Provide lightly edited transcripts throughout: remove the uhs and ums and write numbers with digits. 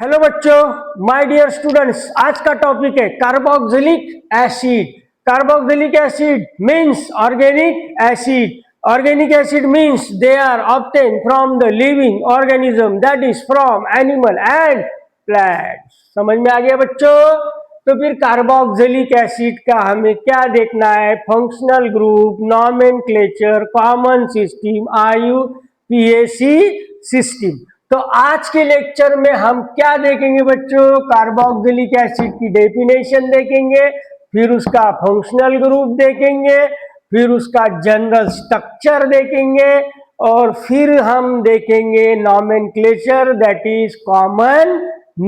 Hello बच्चों, my dear students, आज का टॉपिक है carboxylic acid. Carboxylic acid means organic acid. Organic acid means they are obtain from the living organism, that is from animal and plants. समझ में आ गया बच्चों? तो फिर कार्बोक्सिलिक एसिड का हमें क्या देखना है? Functional group, nomenclature, common system, IUPAC system. तो आज के लेक्चर में हम क्या देखेंगे बच्चों? कार्बोक्सिलिक एसिड की डेफिनेशन देखेंगे, फिर उसका फंक्शनल ग्रुप देखेंगे, फिर उसका जनरल स्ट्रक्चर देखेंगे, और फिर हम देखेंगे nomenclature, that is common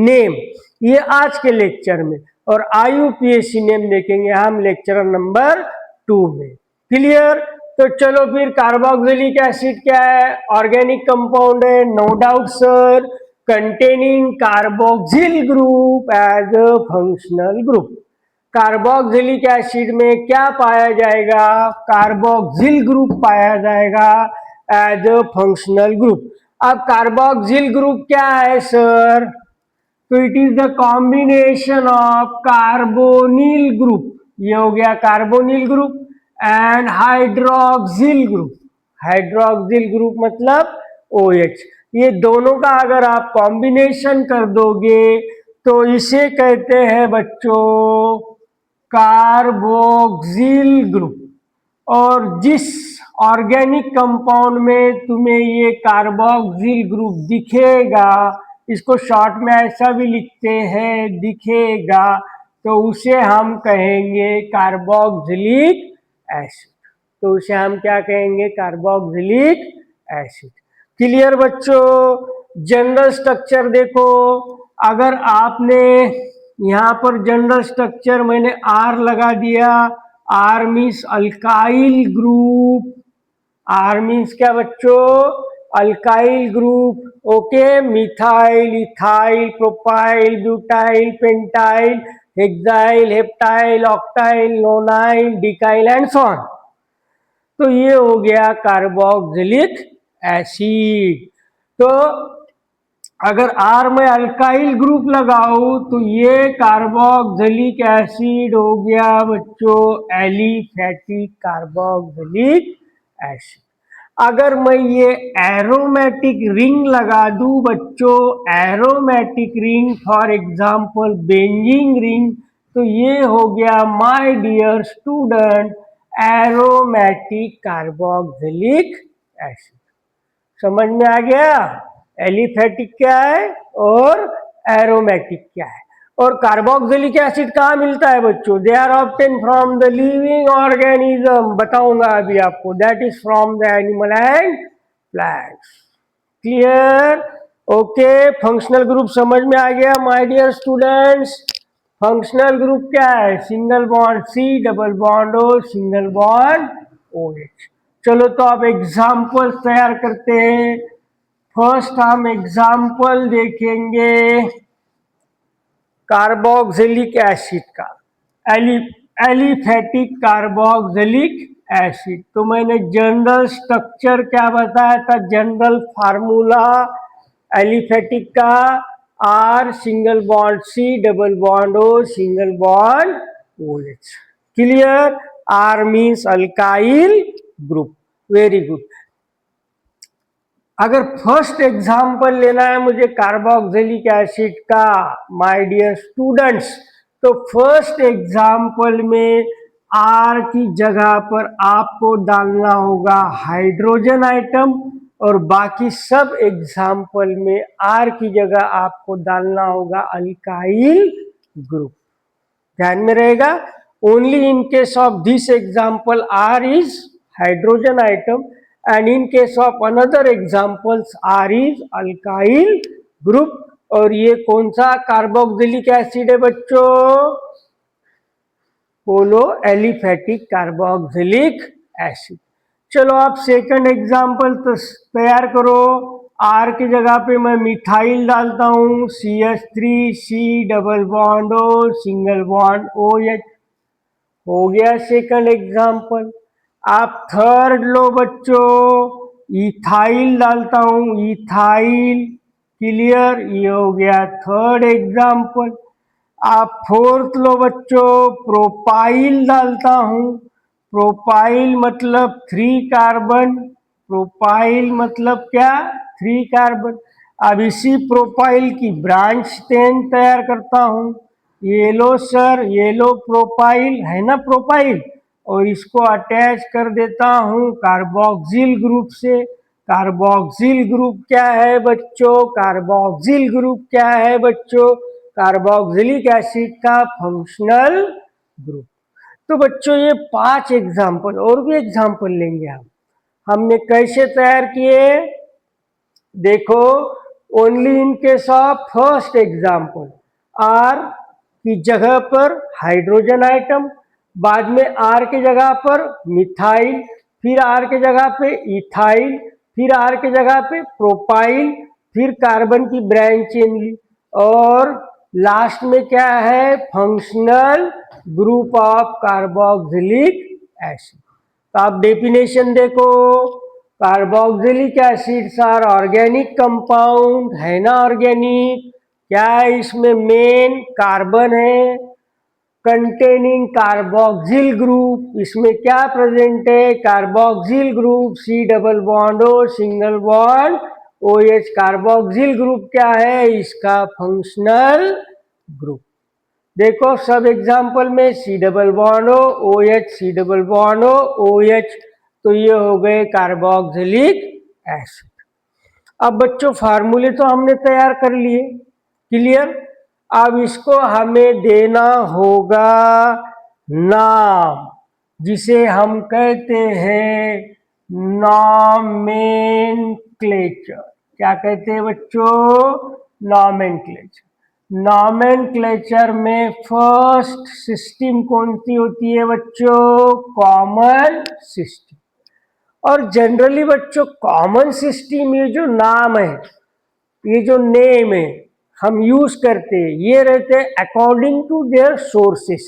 name. ये आज के लेक्चर में। और IUPAC नेम देखेंगे हम लेक्चर नंबर 2 में। क्लियर? तो चलो फिर कार्बोक्सिलिक एसिड क्या है? ऑर्गेनिक कंपाउंड है, no doubt sir, containing carboxyl group as a functional group. Carboxylic acid में क्या पाया जाएगा? कार्बोक्सिल ग्रुप पाया जाएगा एज अ फंक्शनल ग्रुप। अब कार्बोक्सिल ग्रुप क्या है सर? तो it is the combination of carbonyl group, ये हो गया carbonyl group, and hydroxyl group. Hydroxyl group मतलब OH। ये दोनों का अगर आप कॉम्बिनेशन कर दोगे तो इसे कहते हैं बच्चों कार्बोक्सिल ग्रुप। और जिस ऑर्गेनिक कंपाउंड में तुम्हें ये कार्बोक्सिल ग्रुप दिखेगा, इसको शॉर्ट में ऐसा भी लिखते हैं दिखेगा, तो उसे हम कहेंगे कार्बोक्सिलिक एसिड। तो उसे हम क्या कहेंगे? Carboxylic acid. क्लियर बच्चों? जनरल स्ट्रक्चर देखो, अगर आपने यहां पर जनरल स्ट्रक्चर मैंने R लगा दिया, R means alkyl group. R means क्या बच्चों? Alkyl group. Okay, methyl, ethyl, propyl, butyl, pentyl, hexyl, heptyl, octyl, nonyl, decyl and so on. तो ये हो गया कार्बोक्सिलिक एसिड। तो अगर R में अल्काइल ग्रुप लगाऊं तो ये कार्बोक्सिलिक एसिड हो गया बच्चों एलिफैटिक कार्बोक्सिलिक एसिड। अगर मैं ये एरोमेटिक रिंग लगा दूं बच्चों, aromatic ring for example benzene ring, तो ये हो गया my dear student aromatic carboxylic acid. समझ में आ गया? एलिफैटिक क्या है और एरोमेटिक क्या है। और कार्बोक्सिलिक एसिड कहाँ मिलता है बच्चों? They are obtain from the living organism, बताऊंगा अभी आपको, that is from the animal and plants. Clear? Okay, functional group समझ में आ गया my dear students? Functional group क्या है? Single bond C, double bond O, single bond OH। चलो तो आप एग्जाम्पल तैयार करते हैं। फर्स्ट हम एग्जाम्पल देखेंगे कार्बोक्सिलिक एसिड का, एलिफैटिक कार्बोक्सिलिक एसिड। तो मैंने जनरल स्ट्रक्चर क्या बताया था? जनरल फार्मूला एलिफैटिक का R single bond C, double bond O, single bond OH। Clear? R means alkyl group. Very good. अगर फर्स्ट एग्जाम्पल लेना है मुझे कार्बोक्सिलिक एसिड का माय डियर स्टूडेंट्स, तो फर्स्ट एग्जाम्पल में R की जगह पर आपको डालना होगा हाइड्रोजन आइटम, और बाकी सब एग्जाम्पल में R की जगह आपको डालना होगा अल्काइल ग्रुप। ध्यान में रहेगा? Only in case of this example R is hydrogen atom, and in case of another examples R is alkyl group। और ये कौन सा कार्बोक्सिलिक एसिड है बच्चों? बोलो, एलिफैटिक कार्बोक्सिलिक एसिड। चलो आप सेकंड एग्जाम्पल तो तैयार करो। R की जगह पे मैं मिथाइल डालता हूं, CH3C, double bond O, single bond OH। हो गया सेकंड एग्जाम्पल। आप थर्ड लो बच्चों, इथाइल डालता हूं, इथाइल क्लियर, ये हो गया थर्ड एग्जाम्पल। आप फोर्थ लो बच्चों, प्रोपाइल डालता हूं। प्रोपाइल मतलब 3 कार्बन। प्रोपाइल मतलब क्या? 3 कार्बन। अब इसी प्रोपाइल की ब्रांच 10 तैयार करता हूं। ये लो सर, ये लो प्रोपाइल है ना, प्रोपाइल, और इसको अटैच कर देता हूं कार्बोक्सिल ग्रुप से। कार्बोक्सिल ग्रुप क्या है बच्चों? कार्बोक्सिल ग्रुप क्या है बच्चों? कार्बोक्सिलिक एसिड का फंक्शनल ग्रुप। तो बच्चों ये 5 एग्जाम्पल, और भी एग्जाम्पल लेंगे हम। हमने कैसे तैयार किए देखो, only in case of first example, R की जगह पर हाइड्रोजन आइटम, बाद में आर के जगह पर मिथाइल, फिर आर के जगह पे इथाइल, फिर आर के जगह पे प्रोपाइल, फिर कार्बन की ब्रांच चेन ली, और लास्ट में क्या है? Functional group of carboxylic acid. तो आप डेफिनेशन देखो, carboxylic acids are organic compound, है ना ऑर्गेनिक। क्या है इसमें? मेन कार्बन है कंटेनिंग कार्बोक्सिल ग्रुप। इसमें क्या प्रेजेंट है? Carboxyl group, C double bond O, single bond O H. Carboxyl group क्या है? इसका फंक्शनल ग्रुप। देखो सब एग्जाम्पल में C double bond O H, C double bond O H, तो ये हो गए कार्बोक्सिलिक एसिड। अब बच्चों फार्मूले तो हमने तैयार कर लिए, क्लियर। अब इसको हमें देना होगा नाम, जिसे हम कहते हैं नॉमेनक्लेचर। क्या कहते हैं बच्चों? नॉमेनक्लेचर। नॉमेनक्लेचर में फर्स्ट सिस्टम कौन सी होती है बच्चों? Common system. और जनरली बच्चों कॉमन सिस्टम, ये जो नाम है, ये जो नेम है हम यूज करते हैं, ये रहते हैं अकॉर्डिंग टू देयर सोर्सेस।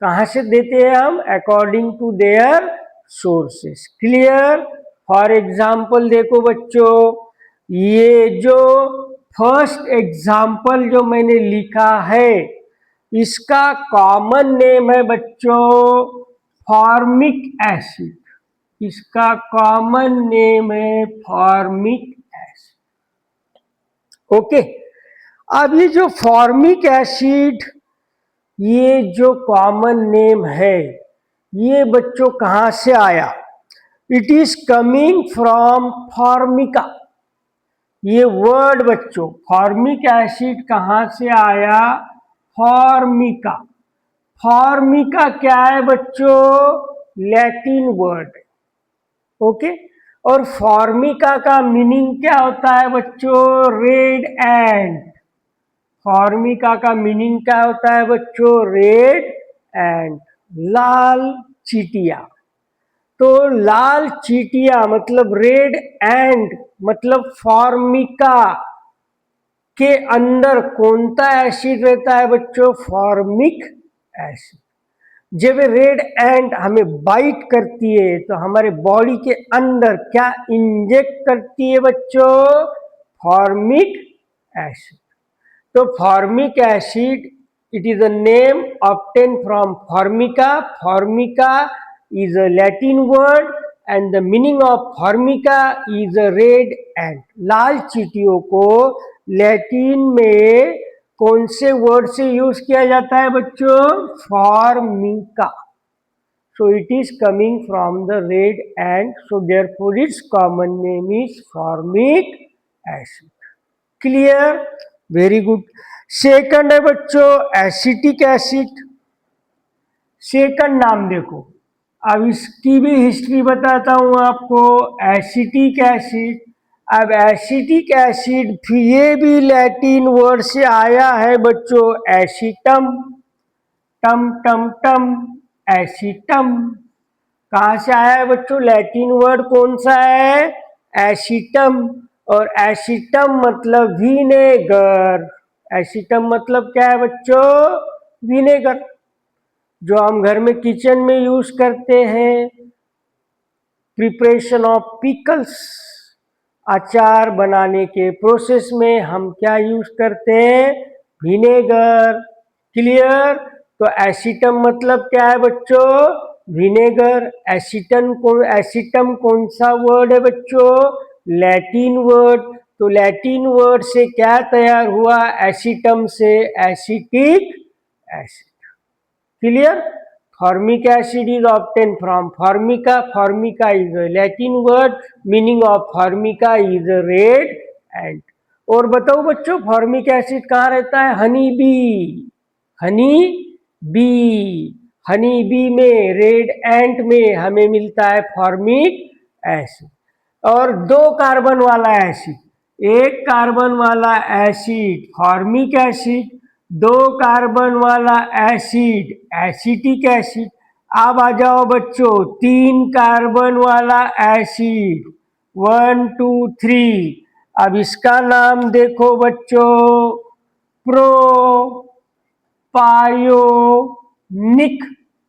कहाँ से देते हैं हम? According to their sources. Clear. For example देखो बच्चों, ये जो फर्स्ट एग्जाम्पल जो मैंने लिखा है, इसका कॉमन नेम है बच्चों फॉर्मिक एसिड। इसका कॉमन नेम है फॉर्मिक एसिड। ओके। अब ये जो फॉर्मिक एसिड, ये जो कॉमन नेम है, ये बच्चों कहां से आया? It is coming from Formica. ये वर्ड बच्चों फॉर्मिक एसिड कहां से आया? फॉर्मिका। फॉर्मिका क्या है बच्चों? Latin word. ओके। और फॉर्मिका का मीनिंग क्या होता है बच्चों? रेड एंट। फॉर्मिका का मीनिंग क्या होता है बच्चों? रेड एंट, लाल चीटिया। तो लाल चीटिया मतलब रेड एंट, मतलब फॉर्मिका के अंदर कौन सा एसिड रहता है बच्चों? Formic acid. जब रेड एंट हमें बाइट करती है तो हमारे बॉडी के अंदर क्या इंजेक्ट करती है बच्चों? Formic acid. तो formic acid, it is a name obtain from formica. Formica is a Latin word and the meaning of formica is a red ant. लाल चींटियों को लैटिन में कौन से वर्ड से यूज किया जाता है बच्चों? Formica. So it is coming from the red ant, so therefore its common name is formic acid. Clear? Very good. Second है बच्चों एसिटिक एसिड। सेकंड नाम देखो, अब इसकी भी हिस्ट्री बताता हूं आपको। एसिटिक एसिड, अब एसिटिक एसिड ये भी लैटिन वर्ड से आया है बच्चों, एसिटम। टम टम टम, एसिटम। कहां से आया है बच्चों? लैटिन वर्ड कौन सा है? एसिटम। और एसिटम मतलब विनेगर। एसिटम मतलब क्या है बच्चों? विनेगर, जो हम घर में किचन में यूज करते हैं, प्रिपरेशन ऑफ पिकल्स। अचार बनाने के प्रोसेस में हम क्या यूज करते हैं? विनेगर। क्लियर? तो एसीटम मतलब क्या है बच्चों? विनेगर। एसीटम कौन सा वर्ड है बच्चों? Latin word. तो लैटिन वर्ड से क्या तैयार हुआ? एसीटम से acetic acid. Clear? Formic acid is obtained from formica. Formica is a Latin word. Meaning of formica is a red ant. और बताओ बच्चों, फॉर्मिक एसिड कहाँ रहता है? Honey bee. Honey bee. Honey bee में, रेड एंट में हमें मिलता है फॉर्मिक एसिड। और दो कार्बन वाला एसिड, एक कार्बन वाला एसिड फॉर्मिक एसिड, दो कार्बन वाला एसिड एसिटिक एसिड। अब आ जाओ बच्चों, तीन कार्बन वाला एसिड, 1 2 3। अब इसका नाम देखो बच्चों, प्रोपायोनिक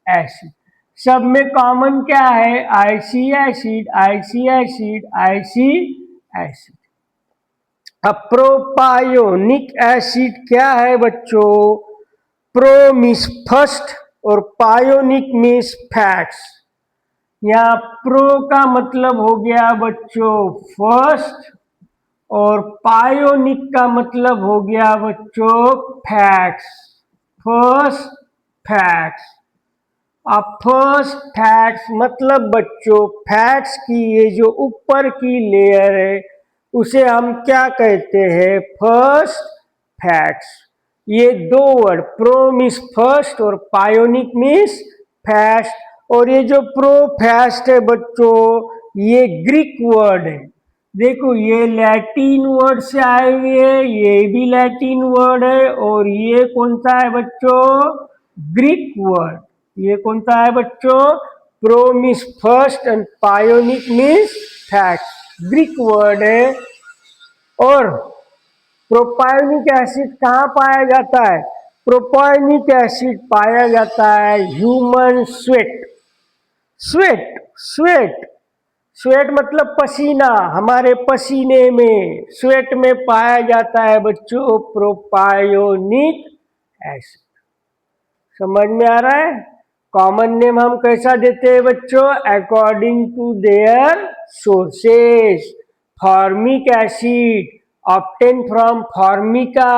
एसिड। सब में कॉमन क्या है? IC acid, IC acid, IC acid. अब प्रोपायोनिक एसिड क्या है बच्चों? प्रो मीन्स फर्स्ट और पायोनिक मीन्स फैट्स। यहाँ प्रो का मतलब हो गया बच्चों फर्स्ट, और पायोनिक का मतलब हो गया बच्चों फैट्स। First fats. अब फर्स्ट फैट्स मतलब बच्चों फैट्स की ये जो ऊपर की लेयर है उसे हम क्या कहते हैं? First fats. ये दो वर्ड, प्रो मीन्स फर्स्ट और पायोनिक मीन्स फैट्स। और ये जो प्रो फैस्ट है बच्चों, ये ग्रीक वर्ड है। देखो ये लैटिन वर्ड से आए हुए हैं, ये भी लैटिन वर्ड है, और ये कौन सा है बच्चों? Greek word. ये कौन सा है बच्चों? Pro means first and pionic means fact. Greek word है। और प्रोपायोनिक एसिड कहाँ पाया जाता है? प्रोपायोनिक एसिड पाया जाता है human sweat. Sweat sweat sweat मतलब पसीना, हमारे पसीने में, स्वेट में पाया जाता है बच्चों प्रोपायोनिक एसिड। समझ में आ रहा है? कॉमन नेम हम कैसा देते हैं बच्चों? According to their sources. Formic acid obtain from formica,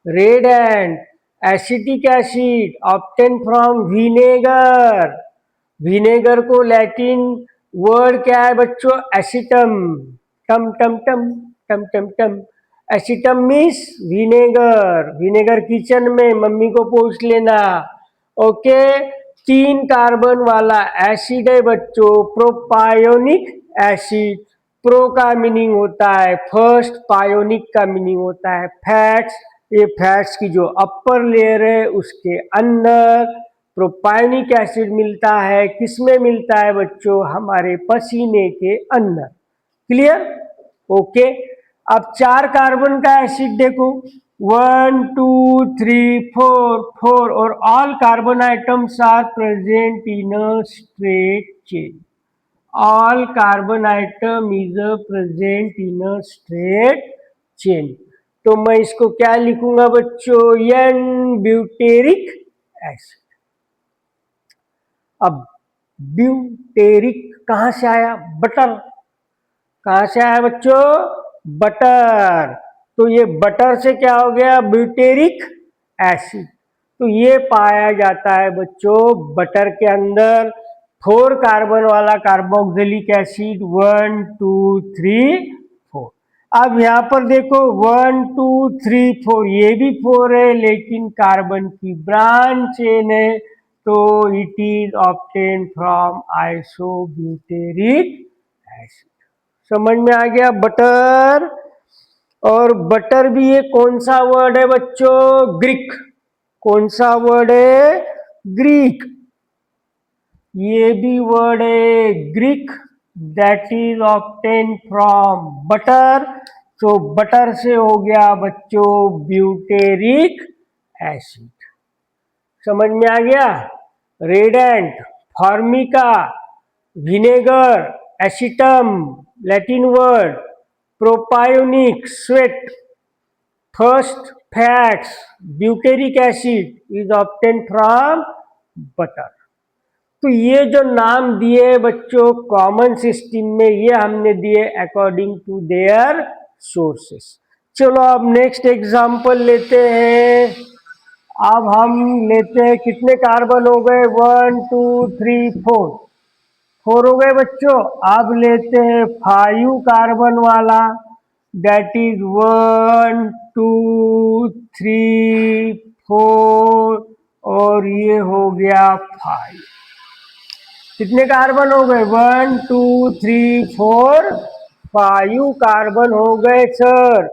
red and. Acetic acid obtain from vinegar. Vinegar को लैटिन वर्ड क्या है बच्चों? एसिटम। टम टम टम टम टम टम। एसिटम मीन्स विनेगर। विनेगर किचन में, मम्मी को पूछ लेना। ओके, तीन कार्बन वाला एसिड है बच्चों प्रोपायोनिक एसिड। प्रो का मीनिंग होता है फर्स्ट, पायोनिक का मीनिंग होता है फैट्स। ये फैट्स की जो अपर लेयर है उसके अंदर प्रोपायोनिक एसिड मिलता है। किसमें मिलता है बच्चों? हमारे पसीने के अंदर। क्लियर? ओके। अब चार कार्बन का एसिड देखो, 1 2 3 4 4, और all carbon atoms are present in a straight chain. All carbon atom is present in a straight chain. तो मैं इसको क्या लिखूंगा बच्चों? N butyric acid. अब ब्यूटेरिक कहां से आया? बटर। कहां से आया बच्चों? बटर। तो ये बटर से क्या हो गया? Butyric acid. तो ये पाया जाता है बच्चों बटर के अंदर। 4 कार्बन वाला कार्बोक्सिलिक एसिड, 1 2 3 4। अब यहां पर देखो 1 2 3 4, ये भी 4 है लेकिन कार्बन की ब्रांच चेन है, तो it is obtain from isobutyric acid. समझ में आ गया? बटर। और बटर भी ये कौन सा वर्ड है बच्चों? ग्रीक। कौन सा वर्ड है? ग्रीक। ये भी वर्ड है Greek, that is obtain from butter. तो बटर से हो गया बच्चों ब्यूटेरिक एसिड। समझ में आ गया? Red ant, formica, vinegar, acetum Latin word, propionic sweat, first fats, butyric acid is obtain from butter. तो ये जो नाम दिए बच्चों कॉमन सिस्टम में, ये हमने दिए अकॉर्डिंग टू देयर सोर्सेस। चलो अब नेक्स्ट एग्जांपल लेते हैं। अब हम लेते हैं, कितने कार्बन हो गए? 1 2 3 4, 4 हो गए बच्चों। अब लेते हैं 5 कार्बन वाला, दैट इज 1 2 3 4, और ये हो गया 5। कितने कार्बन हो गए? 1 2 3 4 5 कार्बन हो गए सर।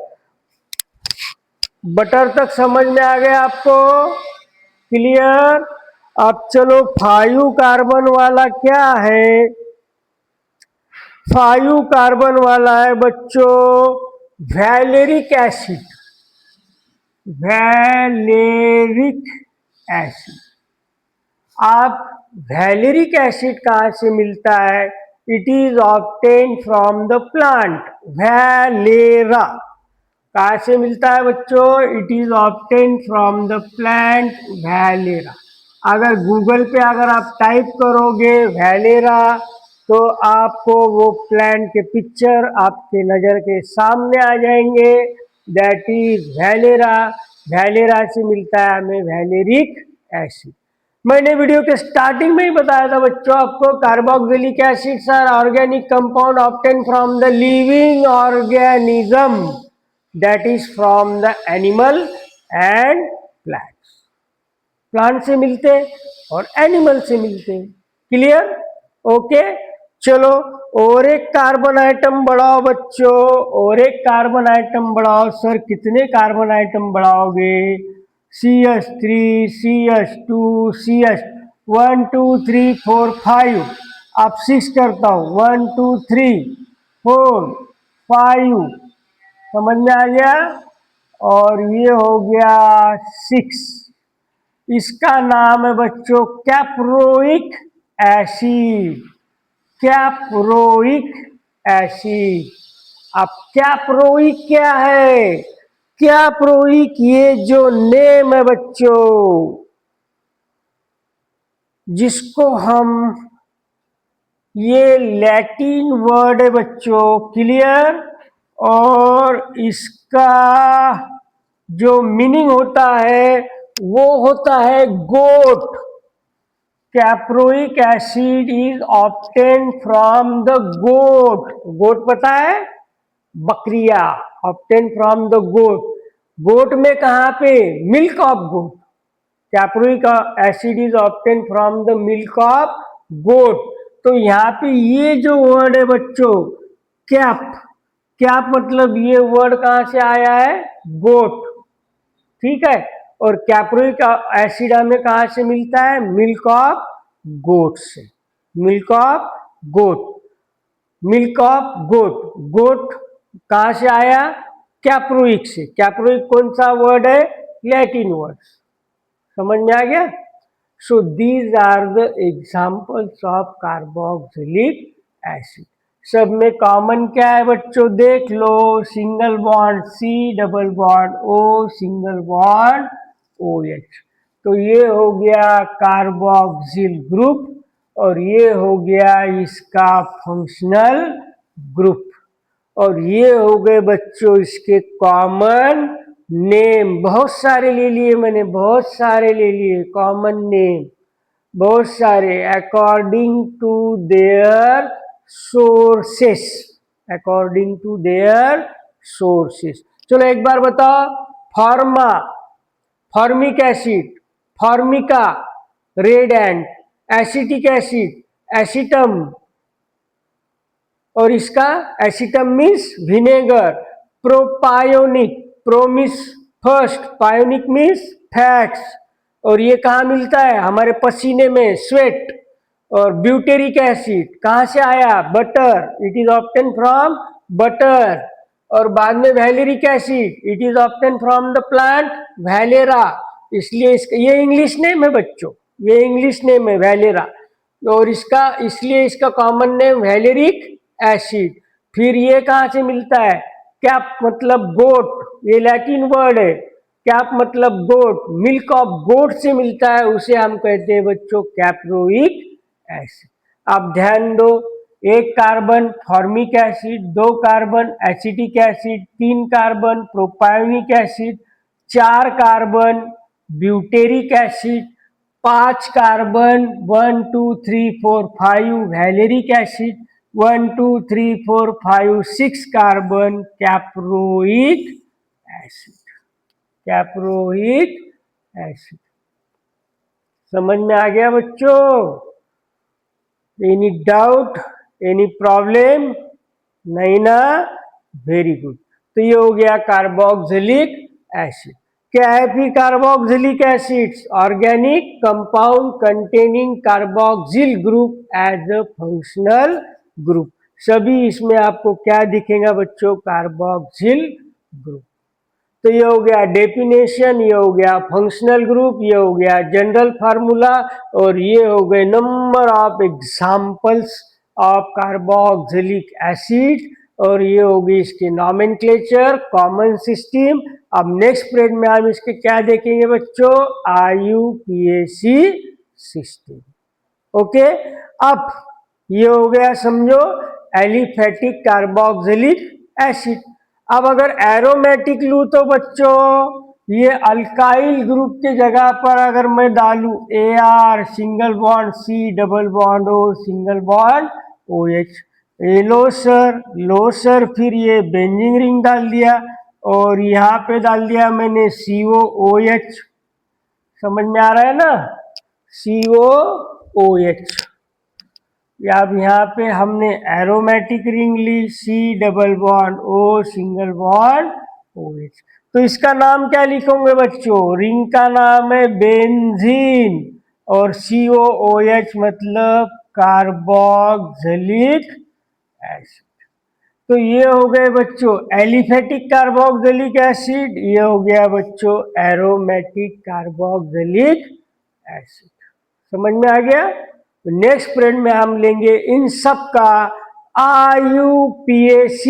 बटर तक समझ में आ गया आपको? क्लियर? अब चलो 5 कार्बन वाला क्या है? 5 कार्बन वाला है बच्चों वैलेरिक एसिड। वैलेरिक एसिड। आप वैलेरिक एसिड कहाँ से मिलता है? It is obtain from the plant valera. कहाँ से मिलता है बच्चों? It is obtain from the plant valera. अगर गूगल पे अगर आप टाइप करोगे वैलेरा, तो आपको वो प्लांट के पिक्चर आपके नज़र के सामने आ जाएंगे। That is वैलेरा। वैलेरा से मिलता है हमें वैलेरिक एसिड। मैंने वीडियो के स्टार्टिंग में ही बताया था बच्चों आपको, carboxylic acids are organic compound obtain from the living organism, that is from the animal and plants. Plant से मिलते और एनिमल से मिलते। क्लियर? ओके। चलो और एक कार्बन आइटम बढ़ाओ बच्चों, और एक कार्बन आइटम बढ़ाओ। सर कितने कार्बन आइटम बढ़ाओगे? CH3 CH2 CH, 1 2 3 4 5। अब 6 करता हूँ, 1 2 3 4 5। समझ में आ गया? और ये हो गया 6। इसका नाम है बच्चों कैप्रोइक एसिड। Caproic acid. अब कैप्रोइक क्या है? कैप्रोइक ये जो नेम है बच्चों, जिसको हम, ये लैटिन वर्ड है बच्चों। क्लियर? और इसका जो मीनिंग होता है वो होता है goat. Caproic acid is obtain from the goat. Goat पता है? बकरिया। Obtain from the goat. Goat में कहाँ पे? Milk of goat. Caproic acid is obtain from the milk of goat. तो यहाँ पे ये जो वर्ड है बच्चों कैप, कैप मतलब ये वर्ड कहाँ से आया है? गोट। ठीक है। और कैप्रोइक एसिड हमें कहाँ से मिलता है? मिल्क ऑफ गोट से। Milk of goat. Milk of goat. Goat कहाँ से आया? कैप्रोइक से। कैप्रोइक कौन सा वर्ड है? Latin word. समझ में आ गया? So these are the examples of carboxylic acid. सब में कॉमन क्या है बच्चों? देख लो, single bond C, double bond O, single bond OH। तो ये हो गया कार्बोक्सिल ग्रुप, और ये हो गया इसका फंक्शनल ग्रुप, और ये हो गए बच्चों इसके कॉमन नेम। बहुत सारे ले लिए मैंने, बहुत सारे ले लिए कॉमन नेम, बहुत सारे, according to their sources. According to their sources. चलो एक बार बताओ, forma, formic acid, formica, red and, acetic acid, acetum, और इसका acetum means vinegar, propionic, promise first, pionic means fats, और ये कहाँ मिलता है? हमारे पसीने में, स्वेट। और ब्यूटेरिक एसिड कहाँ से आया? Butter. It is obtain from butter. और बाद में valeric acid, it is obtain from the plant valera. इसलिए इसका ये इंग्लिश नेम है बच्चों, ये इंग्लिश नेम है वैलेरा, और इसका इसलिए इसका कॉमन नेम वैलेरिक एसिड। फिर ये कहाँ से मिलता है? कैप मतलब गोट, ये लैटिन वर्ड है। कैप मतलब गोट, मिल्क ऑफ गोट से मिलता है, उसे हम कहते हैं बच्चों कैप्रोइक एसिड। आप ध्यान दो, एक कार्बन फॉर्मिक एसिड, दो कार्बन एसिटिक एसिड, तीन कार्बन प्रोपायोनिक एसिड, चार कार्बन ब्यूटेरिक एसिड, पांच carbon 1 2 3 4 5 valeric acid, 1 2 3 4 5 6 carbon caproic acid. Caproic acid समझ में आ गया बच्चों? Any doubt, any problem? नहीं ना? Very good. तो ये हो गया कार्बोक्सिलिक एसिड। क्या है फिर carboxylic acids? Organic compound containing carboxyl group as a functional group. सभी इसमें आपको क्या दिखेगा बच्चों? Carboxyl group. तो ये हो गया डेफिनेशन, ये हो गया फंक्शनल ग्रुप, ये हो गया जनरल फार्मूला, और ये हो गए number of examples of carboxylic acid, और ये होगी इसकी नॉमेनक्लेचर, कॉमन सिस्टम। अब नेक्स्ट पीरियड में हम इसके क्या देखेंगे बच्चों? IUPAC system. ओके, अब ये हो गया समझो एलिफेटिक कार्बोक्सिलिक एसिड। अब अगर एरोमेटिक लूं तो बच्चों ये अल्काइल ग्रुप के जगह पर अगर मैं डालूं AR single bond C double bond O single bond OH, ये लो सर, फिर ये बेंजीन रिंग डाल दिया और यहाँ पे डाल दिया मैंने COOH। समझ में आ रहा है ना? COOH। अब यहाँ पे हमने एरोमेटिक रिंग ली, C double bond O single bond OH। तो इसका नाम क्या लिखोगे बच्चों? रिंग का नाम है बेंजीन, और COOH मतलब कार्बोक्सिलिक एसिड। तो ये हो गए बच्चों एलिफेटिक कार्बोक्सिलिक एसिड, ये हो गया बच्चों एरोमेटिक कार्बोक्सिलिक एसिड। समझ में आ गया? नेक्स्ट पीरियड में हम लेंगे इन सब का IUPAC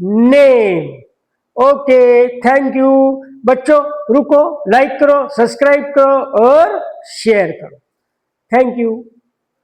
name. Okay, thank you बच्चों। रुको, लाइक करो, सब्सक्राइब करो और शेयर करो। Thank you.